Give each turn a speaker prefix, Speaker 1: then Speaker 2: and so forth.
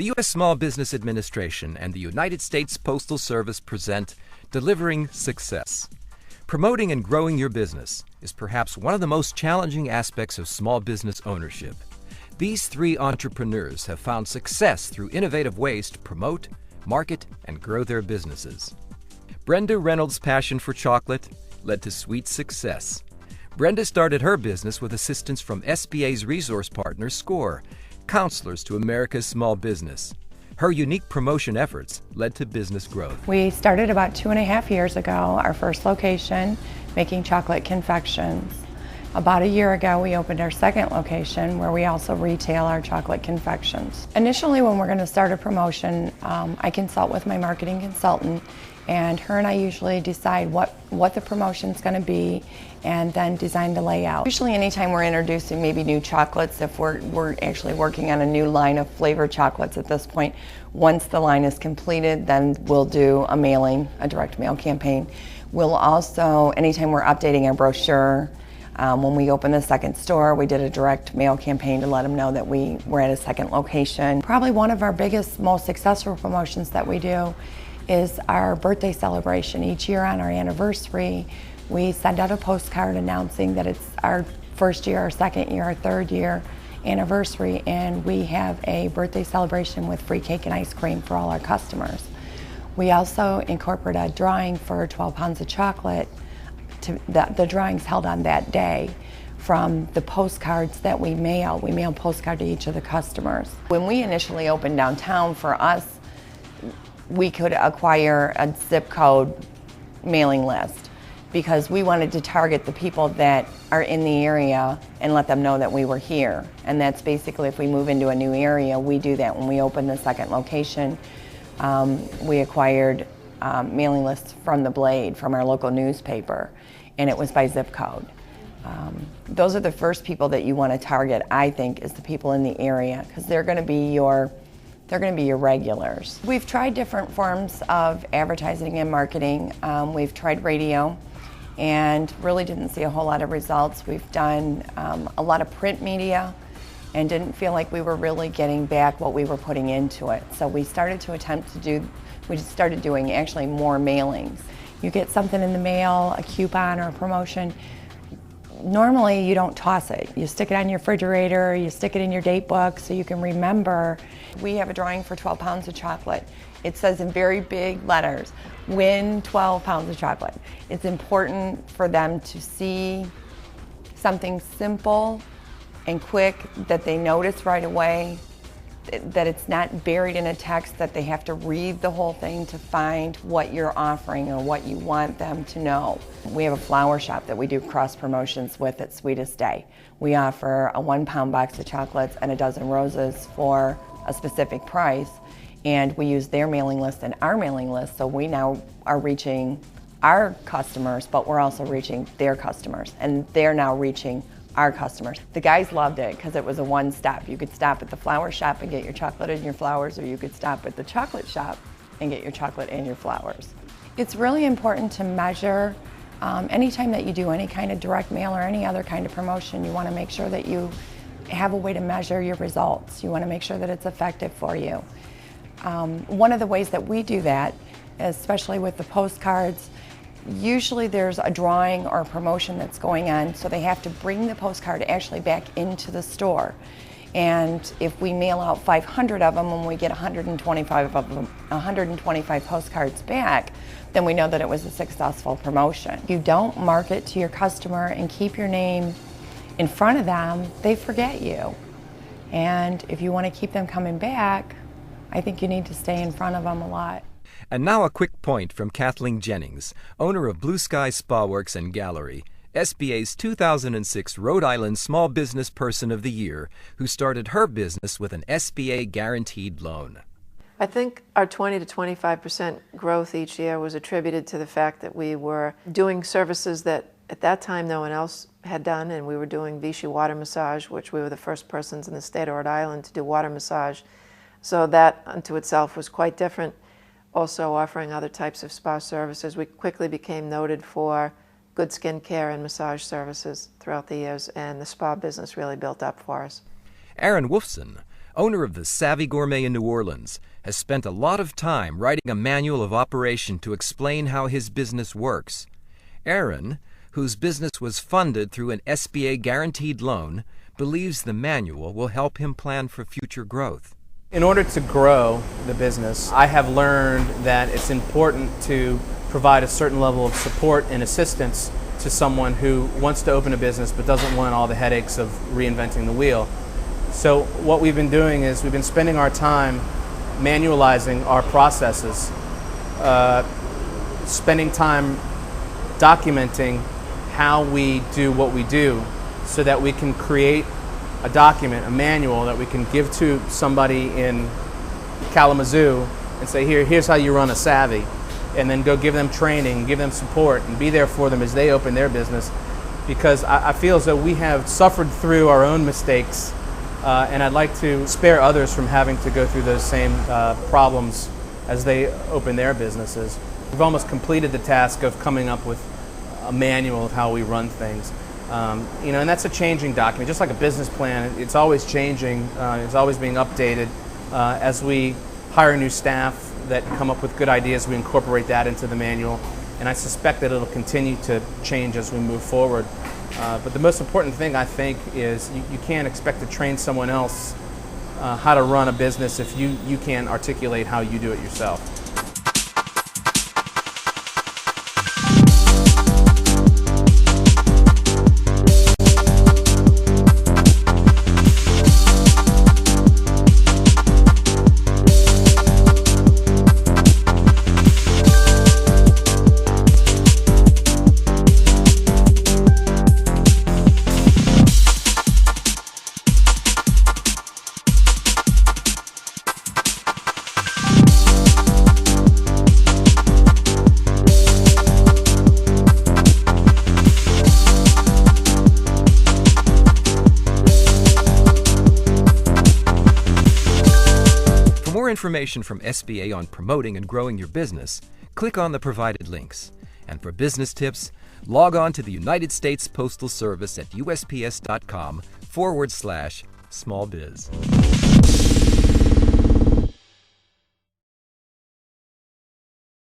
Speaker 1: The U.S. Small Business Administration and the United States Postal Service present Delivering Success. Promoting and growing your business is perhaps one of the most challenging aspects of small business ownership. These three entrepreneurs have found success through innovative ways to promote, market, and grow their businesses. Brenda Reynolds' passion for chocolate led to sweet success. Brenda started her business with assistance from SBA's resource partner, SCORE, Counselors to America's Small Business. Her unique promotion efforts led to business growth.
Speaker 2: We started about 2.5 years ago, our first location, making chocolate confections. About a year ago, we opened our second location where we also retail our chocolate confections. Initially, when we're going to start a promotion, I consult with my marketing consultant, and her and I usually decide what the promotion's going to be and then design the layout. Usually anytime we're introducing maybe new chocolates, if we're actually working on a new line of flavored chocolates at this point, once the line is completed, then we'll do a mailing, a direct mail campaign. We'll also, anytime we're updating our brochure, when we opened the second store, we did a direct mail campaign to let them know that we were at a second location. Probably one of our biggest, most successful promotions that we do is our birthday celebration. Each year on our anniversary, we send out a postcard announcing that it's our first year, our second year, our third year anniversary, and we have a birthday celebration with free cake and ice cream for all our customers. We also incorporate a drawing for 12 pounds of chocolate. The drawing's held on that day from the postcards that we mail. We mail a postcard to each of the customers. When we initially opened downtown, for us, we could acquire a zip code mailing list because we wanted to target the people that are in the area and let them know that we were here. And that's basically, if we move into a new area, we do that. When we opened the second location, we acquired mailing lists from the Blade, from our local newspaper, and it was by zip code. Those are the first people that you want to target, I think, is the people in the area, because they're going to be your regulars. We've tried different forms of advertising and marketing. We've tried radio and really didn't see a whole lot of results. We've done a lot of print media and didn't feel like we were really getting back what we were putting into it. So we started doing actually more mailings. You get something in the mail, a coupon or a promotion. Normally you don't toss it. You stick it on your refrigerator, you stick it in your date book so you can remember. We have a drawing for 12 pounds of chocolate. It says in very big letters, win 12 pounds of chocolate. It's important for them to see something simple and quick that they notice right away, that it's not buried in a text that they have to read the whole thing to find what you're offering or what you want them to know. We have a flower shop that we do cross promotions with at Sweetest Day. We offer a 1-pound box of chocolates and a dozen roses for a specific price, and we use their mailing list and our mailing list, so we now are reaching our customers, but we're also reaching their customers, and they're now reaching our customers. The guys loved it because it was a one-stop. You could stop at the flower shop and get your chocolate and your flowers, or you could stop at the chocolate shop and get your chocolate and your flowers. It's really important to measure. Anytime that you do any kind of direct mail or any other kind of promotion, you want to make sure that you have a way to measure your results. You want to make sure that it's effective for you. One of the ways that we do that, especially with the postcards, usually there's a drawing or a promotion that's going on, so they have to bring the postcard actually back into the store. And if we mail out 500 of them and we get 125 postcards back, then we know that it was a successful promotion. If you don't market to your customer and keep your name in front of them, they forget you. And if you want to keep them coming back, I think you need to stay in front of them a lot.
Speaker 1: And now a quick point from Kathleen Jennings, owner of Blue Sky Spa Works and Gallery, SBA's 2006 Rhode Island Small Business Person of the Year, who started her business with an SBA guaranteed loan.
Speaker 3: I think our 20 to 25% growth each year was attributed to the fact that we were doing services that at that time no one else had done, and we were doing Vichy water massage, which we were the first persons in the state of Rhode Island to do water massage. So that unto itself was quite different. Also offering other types of spa services. We quickly became noted for good skin care and massage services throughout the years, and the spa business really built up for us.
Speaker 1: Aaron Wolfson, owner of the Savvy Gourmet in New Orleans, has spent a lot of time writing a manual of operation to explain how his business works. Aaron, whose business was funded through an SBA guaranteed loan, believes the manual will help him plan for future growth.
Speaker 4: In order to grow the business, I have learned that it's important to provide a certain level of support and assistance to someone who wants to open a business but doesn't want all the headaches of reinventing the wheel. So what we've been doing is we've been spending our time manualizing our processes, spending time documenting how we do what we do so that we can create a document, a manual that we can give to somebody in Kalamazoo and say, here's how you run a Savvy, and then go give them training, give them support, and be there for them as they open their business. Because I feel as though we have suffered through our own mistakes, and I'd like to spare others from having to go through those same problems as they open their businesses. We've almost completed the task of coming up with a manual of how we run things. And that's a changing document, just like a business plan. It's always changing. It's always being updated. As we hire new staff that come up with good ideas, we incorporate that into the manual. And I suspect that it'll continue to change as we move forward. But the most important thing, I think, is you can't expect to train someone else how to run a business if you can't articulate how you do it yourself.
Speaker 1: For more information from SBA on promoting and growing your business, click on the provided links. And for business tips, log on to the United States Postal Service at USPS.com/smallbiz.